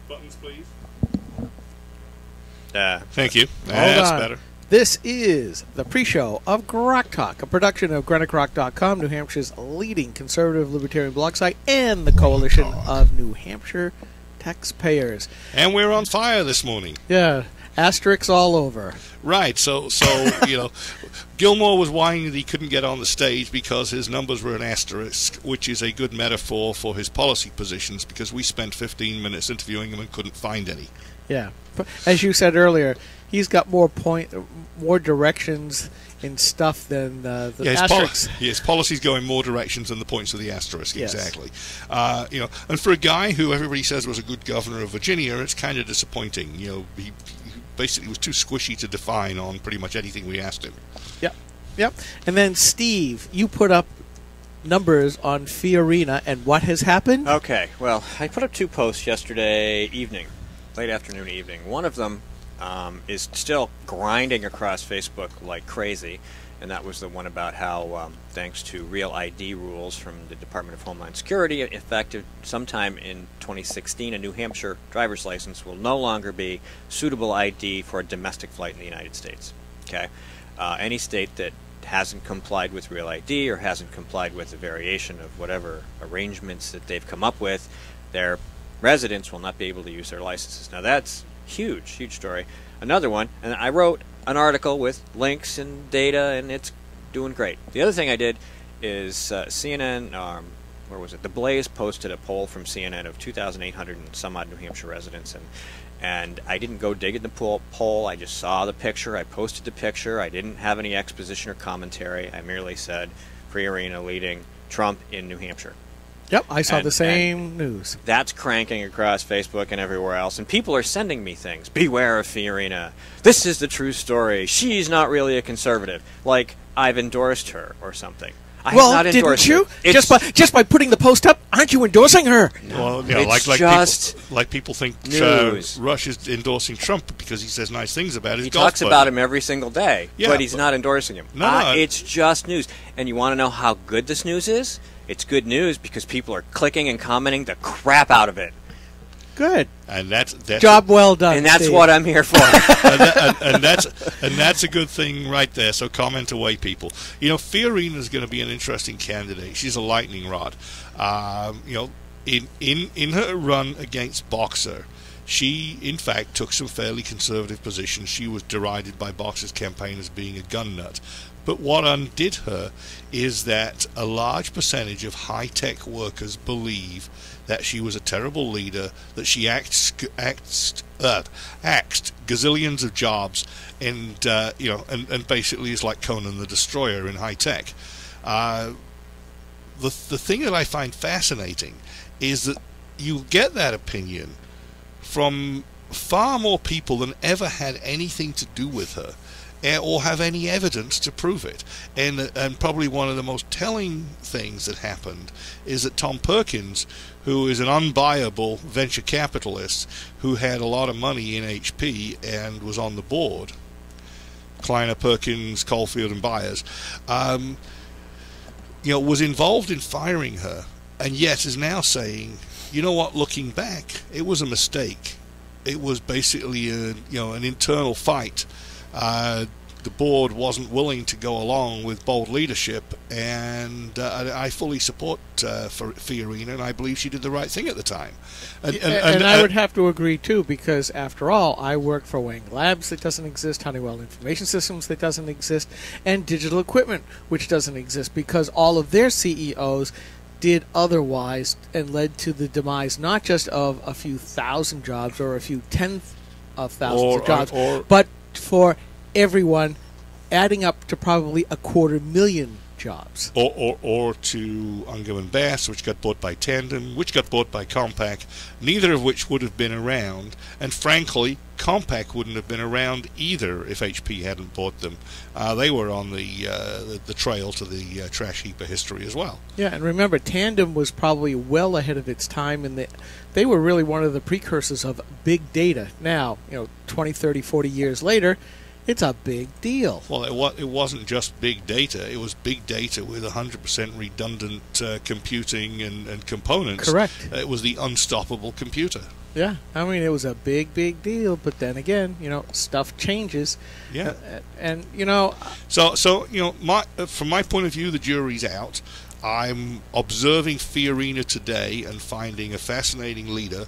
buttons, please. Thank you. That's better. This is the pre-show of GrokTALK, a production of GrokTALK.com, New Hampshire's leading conservative libertarian blog site, and the Coalition of New Hampshire Taxpayers. And we're on fire this morning. Yeah, asterisks all over. Right. So you know, Gilmore was whining that he couldn't get on the stage because his numbers were an asterisk, which is a good metaphor for his policy positions, because we spent 15 minutes interviewing him and couldn't find any. Yeah, as you said earlier, he's got more directions in stuff than the asterisks. His policies go in more directions than the points of the asterisk. Yes. Exactly. You know, and for a guy who everybody says was a good governor of Virginia, it's kind of disappointing. You know, he basically was too squishy to define on pretty much anything we asked him. Yep. And then Steve, you put up numbers on Fiorina, and what has happened? Okay, well, I put up 2 posts yesterday evening, late afternoon evening. One of them is still grinding across Facebook like crazy, and that was the one about how, thanks to real ID rules from the Department of Homeland Security, effective sometime in 2016, a New Hampshire driver's license will no longer be suitable ID for a domestic flight in the United States. Okay, any state that hasn't complied with real ID or hasn't complied with a variation of whatever arrangements that they've come up with, their residents will not be able to use their licenses. Now that's huge story. Another one, and I wrote an article with links and data, and it's doing great. The other thing I did is CNN, where was it? The Blaze posted a poll from CNN of 2,800 and some odd New Hampshire residents, and I didn't go dig in the poll. I just saw the picture. I posted the picture. I didn't have any exposition or commentary. I merely said Fiorina leading Trump in New Hampshire. Yep, I saw the same news. That's cranking across Facebook and everywhere else, and people are sending me things. Beware of Fiorina. This is the true story. She's not really a conservative. Like, I've endorsed her or something. I have not endorsed didn't you? her. Just by putting the post up, aren't you endorsing her? No, well, yeah, like people think Rush is endorsing Trump because he says nice things about his golf talks buddy. about him every single day, yeah, but he's not endorsing him. No, it's just news. And you want to know how good this news is? It's good news because people are clicking and commenting the crap out of it. Good. And that's job well done. And that's Steve. what I'm here for. and that's a good thing right there. So comment away, people. You know, Fiorina is going to be an interesting candidate. She's a lightning rod. You know, in her run against Boxer, she in fact took some fairly conservative positions. She was derided by Boxer's campaign as being a gun nut. But what undid her is that a large percentage of high-tech workers believe that she was a terrible leader, that she axed gazillions of jobs, and you know, and basically is like Conan the Destroyer in high tech. The thing that I find fascinating is that you get that opinion from far more people than ever had anything to do with her, or have any evidence to prove it. And probably one of the most telling things that happened is that Tom Perkins, who is an unbuyable venture capitalist who had a lot of money in HP and was on the board, Kleiner, Perkins, Caulfield and Byers, you know, was involved in firing her, and yet is now saying, you know what, looking back, it was a mistake. It was basically an internal fight. The board wasn't willing to go along with bold leadership, and I fully support Fiorina, and I believe she did the right thing at the time. And I would have to agree too, because after all, I work for Wang Labs that doesn't exist, Honeywell Information Systems that doesn't exist, and Digital Equipment which doesn't exist, because all of their CEOs did otherwise and led to the demise not just of a few thousand jobs or a few tens of thousands of jobs, but for everyone, adding up to probably 250,000 jobs. Or to Unger and Bass, which got bought by Tandem, which got bought by Compaq, neither of which would have been around, and frankly, Compaq wouldn't have been around either if HP hadn't bought them. They were on the trail to the trash heap of history as well. Yeah, and remember, Tandem was probably well ahead of its time, and they were really one of the precursors of big data. Now, 20, 30, 40 years later, it's a big deal. Well, it wasn't just big data. It was big data with 100% redundant computing and components. Correct. It was the unstoppable computer. Yeah, I mean, it was a big, big deal. But then again, stuff changes. Yeah. And So from my point of view, the jury's out. I'm observing Fiorina today and finding a fascinating leader,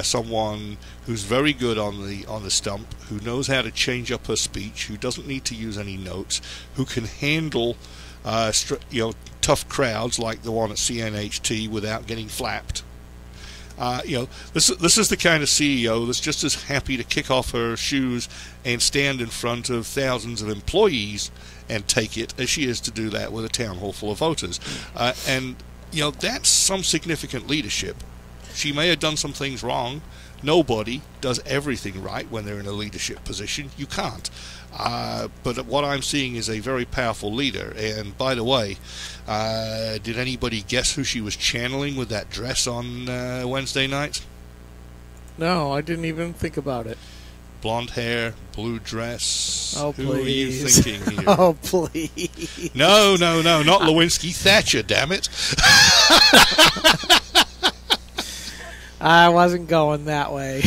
someone who's very good on the stump, who knows how to change up her speech, who doesn't need to use any notes, who can handle tough crowds like the one at CNHT without getting flapped. This is the kind of CEO that's just as happy to kick off her shoes and stand in front of thousands of employees and take it as she is to do that with a town hall full of voters. And that's some significant leadership. She may have done some things wrong. Nobody does everything right when they're in a leadership position. You can't. But what I'm seeing is a very powerful leader. And by the way, did anybody guess who she was channeling with that dress on Wednesday night? No, I didn't even think about it. Blonde hair, blue dress. Oh, Who are you please. thinking here? Oh, please. No, not Lewinsky. Thatcher, damn it. I wasn't going that way.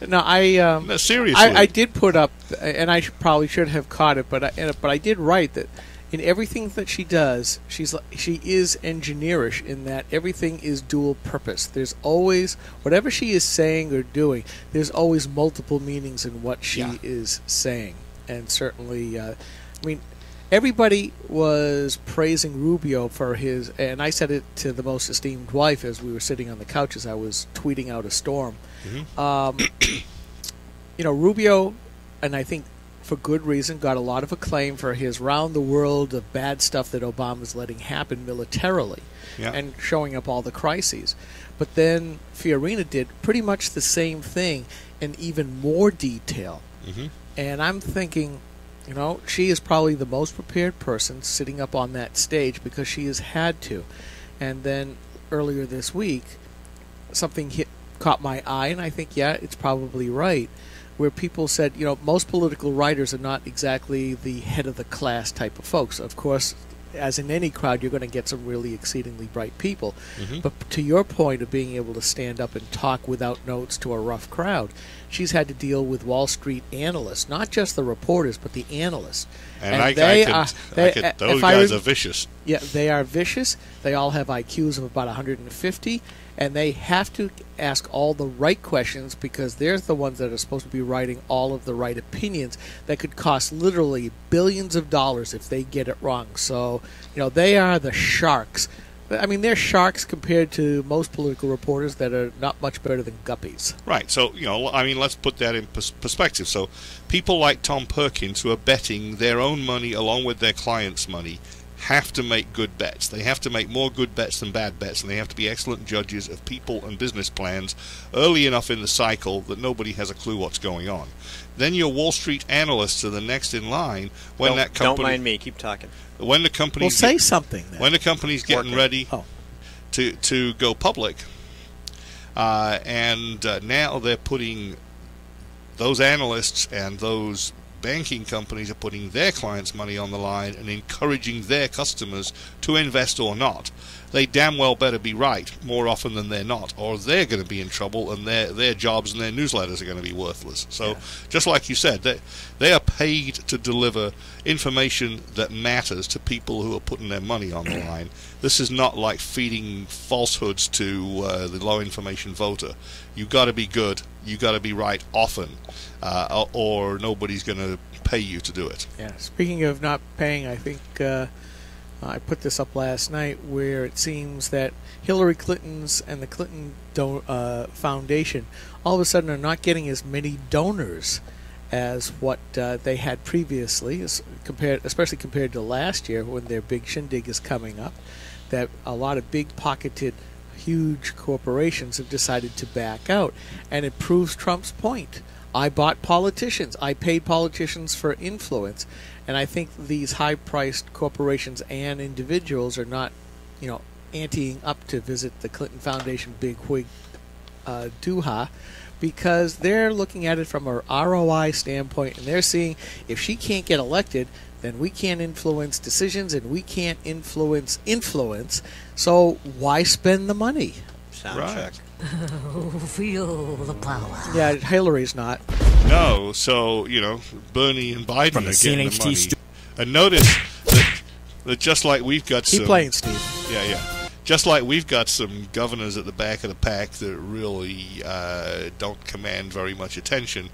No, No, seriously. I did put up, and I probably should have caught it, but I did write that in everything that she does, she is engineerish in that everything is dual purpose. There's always, whatever she is saying or doing, there's always multiple meanings in what she is saying. And certainly, everybody was praising Rubio for his, and I said it to the most esteemed wife as we were sitting on the couch as I was tweeting out a storm. Rubio, and I think for good reason, got a lot of acclaim for his round the world of bad stuff that Obama's letting happen militarily and showing up all the crises. But then Fiorina did pretty much the same thing in even more detail. And I'm thinking, she is probably the most prepared person sitting up on that stage because she has had to. And then earlier this week, something caught my eye, and I think, it's probably right, where people said, most political writers are not exactly the head of the class type of folks. Of course, as in any crowd, you're going to get some really exceedingly bright people. But to your point of being able to stand up and talk without notes to a rough crowd, she's had to deal with Wall Street analysts, not just the reporters, but the analysts. And those guys are vicious. Yeah, they are vicious. They all have IQs of about 150, and they have to ask all the right questions because they're the ones that are supposed to be writing all of the right opinions that could cost literally billions of dollars if they get it wrong. So, they are the sharks. I mean, they're sharks compared to most political reporters that are not much better than guppies. Right. So, let's put that in perspective. So, people like Tom Perkins, who are betting their own money along with their clients' money, have to make good bets. They have to make more good bets than bad bets, and they have to be excellent judges of people and business plans early enough in the cycle that nobody has a clue what's going on. Then your Wall Street analysts are the next in line when that company... Don't mind me. Keep talking. When the company's... Well, say something then. When the company's getting ready to go public, and now they're putting... Those analysts and those banking companies are putting their clients' money on the line and encouraging their customers to invest or not. They damn well better be right more often than they're not, or they're going to be in trouble and their jobs and their newsletters are going to be worthless. So, just like you said, they are paid to deliver information that matters to people who are putting their money on the line. This is not like feeding falsehoods to the low-information voter. You've got to be good. You've got to be right often, or nobody's going to pay you to do it. Yeah. Speaking of not paying, I think I put this up last night where it seems that Hillary Clinton's and the Clinton Foundation all of a sudden are not getting as many donors as what they had previously, especially compared to last year when their big shindig is coming up, that a lot of big-pocketed huge corporations have decided to back out. And it proves Trump's point. I bought politicians. I paid politicians for influence. And I think these high-priced corporations and individuals are not, anteing up to visit the Clinton Foundation bigwig doo-ha, because they're looking at it from a ROI standpoint, and they're seeing if she can't get elected, then we can't influence decisions and we can't influence. So why spend the money? Sound check. Feel the power. Yeah, Hillary's not. No, so, Bernie and Biden From the are getting the CNHT money. stu- And notice that just like we've got Keep some... playing, Steve. Yeah. Just like we've got some governors at the back of the pack that really don't command very much attention.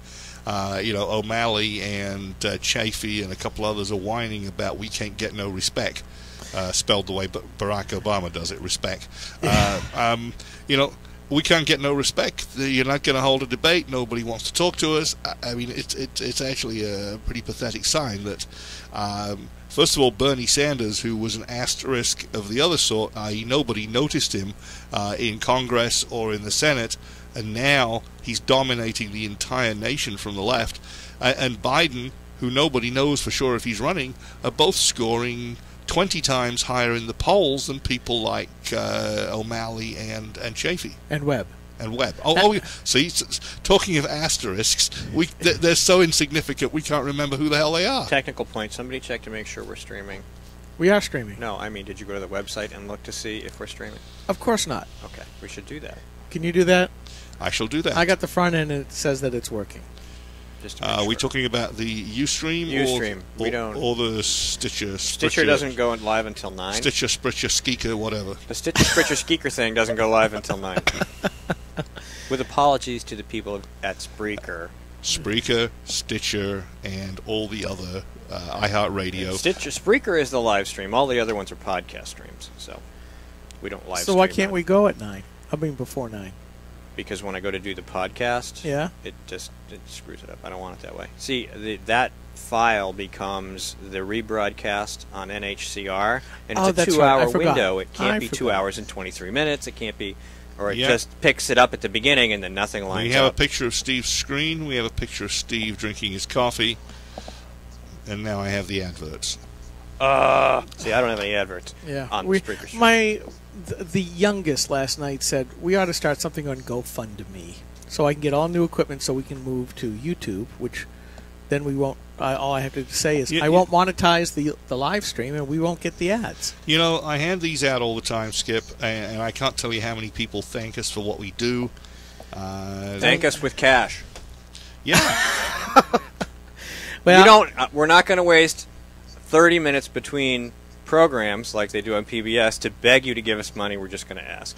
O'Malley and Chafee and a couple others are whining about we can't get no respect, spelled the way Barack Obama does it, respect. We can't get no respect. You're not going to hold a debate. Nobody wants to talk to us. I mean, it's actually a pretty pathetic sign that, first of all, Bernie Sanders, who was an asterisk of the other sort, i.e. nobody noticed him in Congress or in the Senate, and now he's dominating the entire nation from the left. And Biden, who nobody knows for sure if he's running, are both scoring 20 times higher in the polls than people like O'Malley and Chafee. And Webb. See, talking of asterisks, they're so insignificant we can't remember who the hell they are. Technical point. Somebody check to make sure we're streaming. We are streaming. No, I mean, did you go to the website and look to see if we're streaming? Of course not. Okay, we should do that. Can you do that? I shall do that. I got the front end and it says that it's working. Just to make Are sure. we talking about the Ustream? Ustream. We don't. Or the Stitcher. Stitcher doesn't go live until 9. Stitcher, Spritcher, Skeeker, whatever. The Stitcher, Spritcher, Skeeker thing doesn't go live until 9. With apologies to the people at Spreaker. Spreaker, Stitcher, and all the other iHeartRadio. Spreaker is the live stream. All the other ones are podcast streams. So we don't live stream. So why can't on- we go at 9? I mean, before 9. Because when I go to do the podcast, Yeah. it screws it up. I don't want it that way. See, that file becomes the rebroadcast on NHCR, and Oh, it's a that's right. I 2-hour forgot. window. It can't I be 2 forgot. hours and 23 minutes. It can't be, or it Yeah. just picks it up at the beginning and then nothing lines We have up. a picture of Steve's screen. We have a picture of Steve drinking his coffee. And now I have the adverts. See, I don't have any adverts Yeah. on the Spreaker stream. The youngest last night said we ought to start something on GoFundMe so I can get all new equipment so we can move to YouTube, which then we won't. All I have to say is I won't monetize the live stream and we won't get the ads. I hand these out all the time, Skip, and I can't tell you how many people thank us for what we do. Thank us with cash. Yeah. Well, We're not going to waste 30 minutes between programs like they do on PBS to beg you to give us money. We're just going to ask.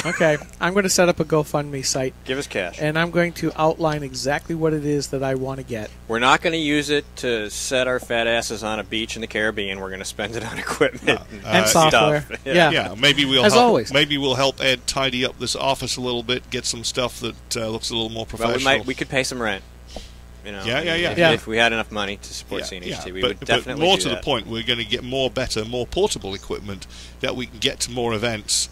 Okay, I'm going to set up a GoFundMe site Give us cash. and I'm going to outline exactly what it is that I want to get. We're not going to use it to set our fat asses on a beach in the Caribbean. We're going to spend it on equipment And software. stuff. Yeah. Yeah, maybe we'll As help, always. Maybe we'll help Ed tidy up this office a little bit, get some stuff that looks a little more Well, professional. we could pay some rent. Yeah. If we had enough money to support CNHT, we would definitely But more do to that. the point, we're going to get more portable equipment that we can get to more events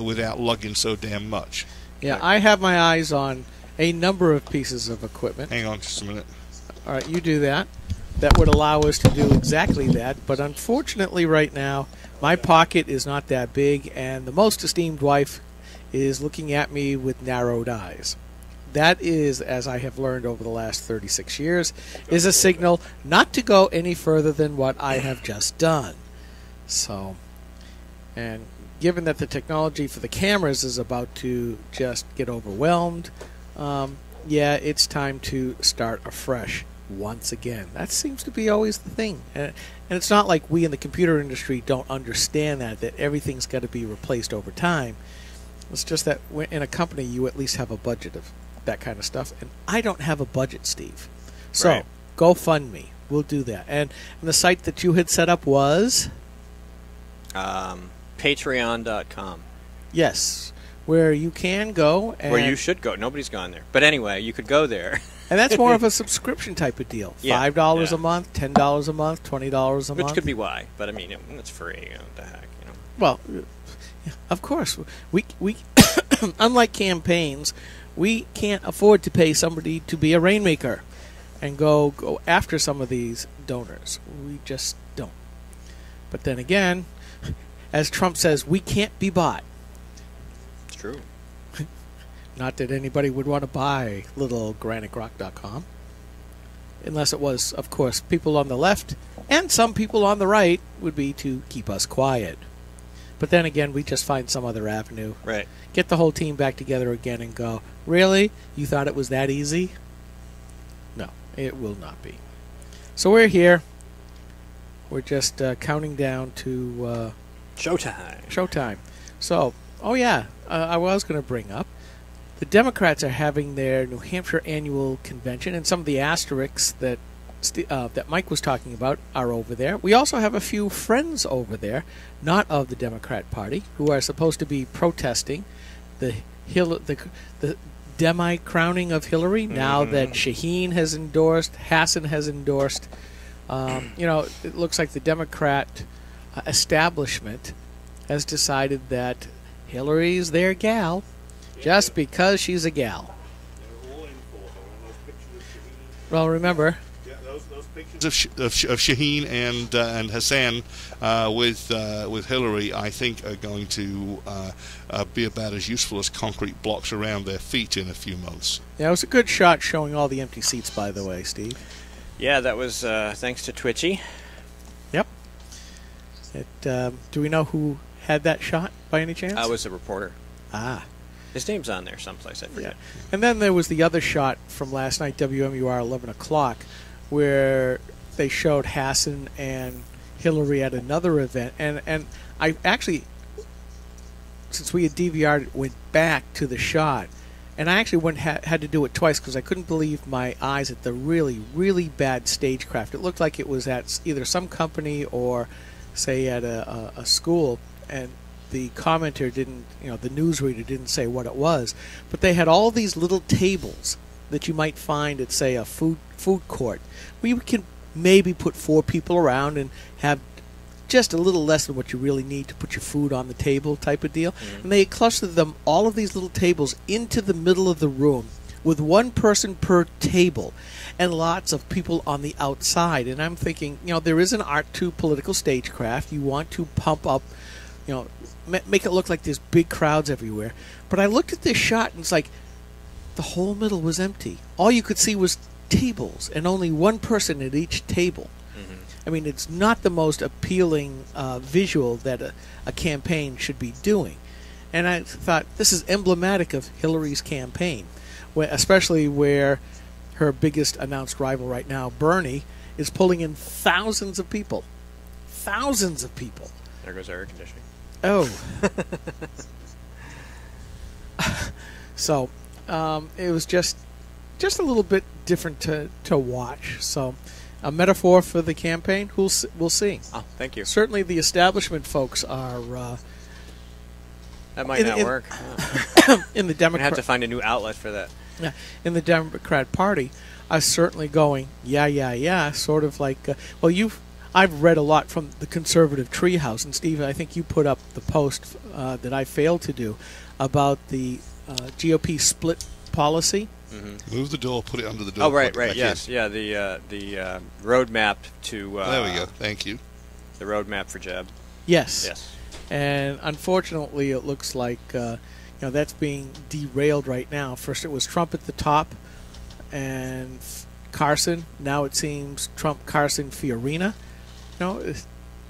without lugging so damn much. Yeah, I have my eyes on a number of pieces of equipment. Hang on just a minute. All right, you do that. That would allow us to do exactly that. But unfortunately, right now, my pocket is not that big, and the most esteemed wife is looking at me with narrowed eyes. That is, as I have learned over the last 36 years, is a signal not to go any further than what I have just done. So, and given that the technology for the cameras is about to just get overwhelmed, it's time to start afresh once again. That seems to be always the thing. And it's not like we in the computer industry don't understand that everything's got to be replaced over time. It's just that in a company, you at least have a budget of that kind of stuff. And I don't have a budget, Steve. So, Right. GoFundMe. We'll do that. And the site that you had set up was? Patreon.com. Yes. Where you can go. And Where you should go. Nobody's gone there. But anyway, you could go there. And that's more of a subscription type of deal. Yeah, $5 yeah. a month, $10 a month, $20 a Which month. could be why. But I mean, it's free. What the heck, Well, yeah, of course. We unlike campaigns, we can't afford to pay somebody to be a rainmaker and go after some of these donors. We just don't. But then again, as Trump says, we can't be bought. It's true. Not that anybody would want to buy little GrokTALK.com. Unless it was, of course, people on the left and some people on the right would be to keep us quiet. But then again, we just find some other avenue. Right. Get the whole team back together again and go, really? You thought it was that easy? No, it will not be. So we're here. We're just counting down to showtime. So, I was going to bring up, the Democrats are having their New Hampshire annual convention, and some of the asterisks that Mike was talking about are over there. We also have a few friends over there, not of the Democrat Party, who are supposed to be protesting the demi-crowning of Hillary, now that Shaheen has endorsed, Hassan has endorsed. It looks like the Democrat establishment has decided that Hillary's their gal just because she's a gal. Well, remember... Those pictures of Shaheen and Hassan with Hillary, I think, are going to be about as useful as concrete blocks around their feet in a few months. Yeah, it was a good shot showing all the empty seats, by the way, Steve. Yeah, that was thanks to Twitchy. Yep. Do we know who had that shot, by any chance? I was a reporter. Ah. His name's on there someplace, I forget. Yeah. And then there was the other shot from last night, WMUR 11 o'clock, where they showed Hassan and Hillary at another event. And I actually, since we had DVR'd, went back to the shot. And I actually had to do it twice because I couldn't believe my eyes at the really, really bad stagecraft. It looked like it was at either some company or, say, at a school. And the commenter didn't, the newsreader didn't say what it was. But they had all these little tables that you might find at, say, a food court, where you can maybe put 4 people around and have just a little less than what you really need to put your food on the table type of deal. Mm-hmm. And they clustered all of these little tables into the middle of the room with 1 person per table and lots of people on the outside. And I'm thinking, there is an art to political stagecraft. You want to pump up, make it look like there's big crowds everywhere. But I looked at this shot and it's like the whole middle was empty. All you could see was tables and only 1 person at each table. I mean, it's not the most appealing visual that a campaign should be doing. And I thought, this is emblematic of Hillary's campaign, especially where her biggest announced rival right now, Bernie, is pulling in thousands of people. Thousands of people. There goes air conditioning. Oh. So, it was just a little bit different to watch. So... a metaphor for the campaign? We'll see. Oh, thank you. Certainly the establishment folks are... that might not work. In the Democrat... We're going to have to find a new outlet for that. Yeah, in the Democrat Party are certainly going, sort of like... I've read a lot from the conservative treehouse, and Steve, I think you put up the post that I failed to do about the GOP split policy. Mm-hmm. Move the door, put it under the door. Oh, right, yes. Yeah, the roadmap to... there we go, thank you. The roadmap for Jeb. Yes. And unfortunately, it looks like that's being derailed right now. First it was Trump at the top and Carson. Now it seems Trump, Carson, Fiorina.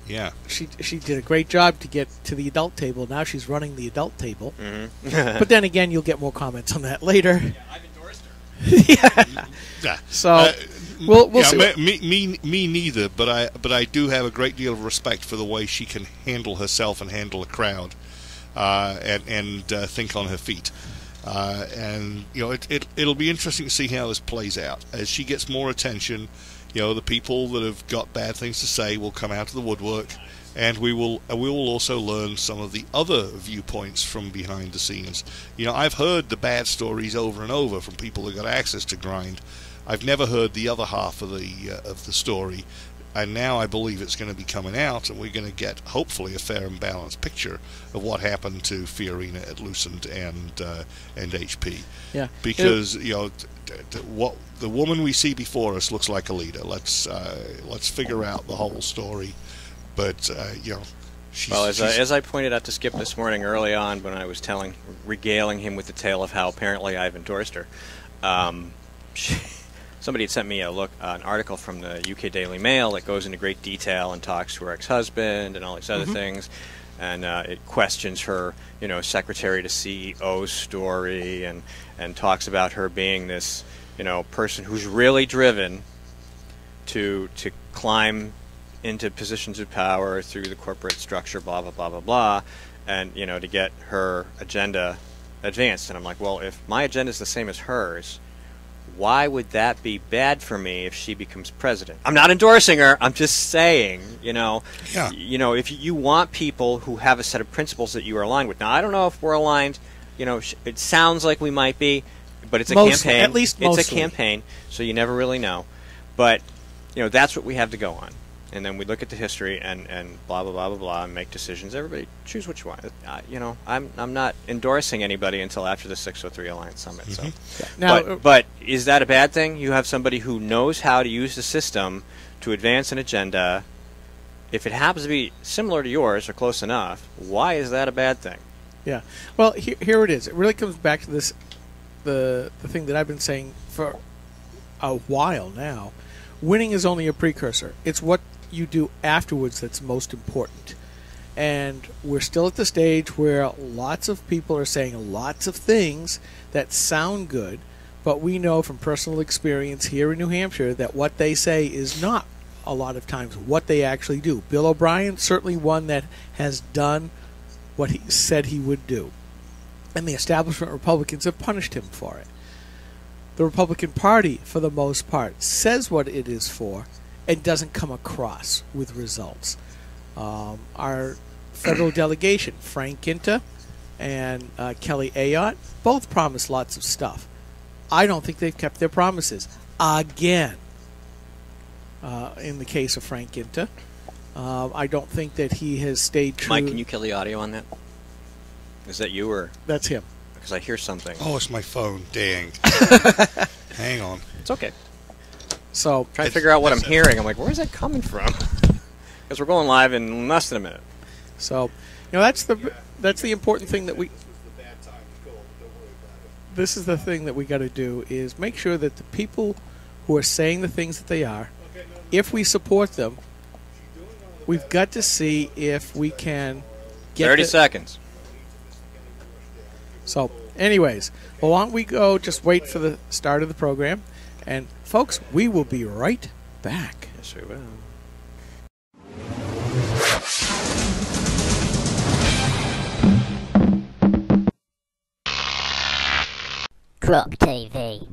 Yeah. She did a great job to get to the adult table. Now she's running the adult table. Mm-hmm. But then again, you'll get more comments on that later. Yeah, I've endorsed her. Yeah. So we'll see. Me neither. But I do have a great deal of respect for the way she can handle herself and handle a crowd, and think on her feet. And it'll be interesting to see how this plays out as she gets more attention. The people that have got bad things to say will come out of the woodwork, and we will also learn some of the other viewpoints from behind the scenes. I've heard the bad stories over and over from people that got access to Grind. I've never heard the other half of the story, and now I believe it's going to be coming out, and we're going to get hopefully a fair and balanced picture of what happened to Fiorina at Lucent and HP. Yeah, because what the woman we see before us looks like a leader. Let's figure out the whole story. But as I pointed out to Skip this morning early on when I was regaling him with the tale of how apparently I've endorsed her, somebody had sent me an article from the UK Daily Mail that goes into great detail and talks to her ex-husband and all these other things. and it questions her, secretary to CEO story, and talks about her being this, person who's really driven to climb into positions of power through the corporate structure, blah blah blah blah blah, and to get her agenda advanced. And I'm like, well, if my agenda is the same as hers, why would that be bad for me if she becomes president? I'm not endorsing her. I'm just saying, if you want people who have a set of principles that you are aligned with. Now, I don't know if we're aligned. It sounds like we might be, but it's a campaign. At least mostly. It's a campaign, so you never really know. But that's what we have to go on. And then we look at the history and blah blah blah blah blah and make decisions. Everybody choose what you want. I'm not endorsing anybody until after the 603 Alliance Summit. Mm-hmm. So, now, but is that a bad thing? You have somebody who knows how to use the system to advance an agenda. If it happens to be similar to yours or close enough, why is that a bad thing? Yeah. Well, here it is. It really comes back to this, the thing that I've been saying for a while now. Winning is only a precursor. It's what you do afterwards that's most important. And we're still at the stage where lots of people are saying lots of things that sound good, but we know from personal experience here in New Hampshire that what they say is not a lot of times what they actually do. Bill O'Brien, certainly one that has done what he said he would do. And the establishment Republicans have punished him for it. The Republican Party, for the most part, says what it is for and doesn't come across with results. Our federal delegation, Frank Ginta and Kelly Ayotte, both promised lots of stuff. I don't think they've kept their promises. Again, in the case of Frank Ginta, I don't think that he has stayed true. Mike, can you kill the audio on that? Is that you or? That's him. Because I hear something. Oh, it's my phone. Dang. Hang on. It's okay. So trying to figure out what I'm hearing. I'm like, where's that coming from? Because we're going live in less than a minute. So, that's the important thing that we. This is the thing that we got to do is make sure that the people who are saying the things that they are, if we support them, we've got to see if we can get 30 seconds. So, anyways, well, why don't we go just wait for the start of the program. And, folks, we will be right back. Yes, we will. GrokTV.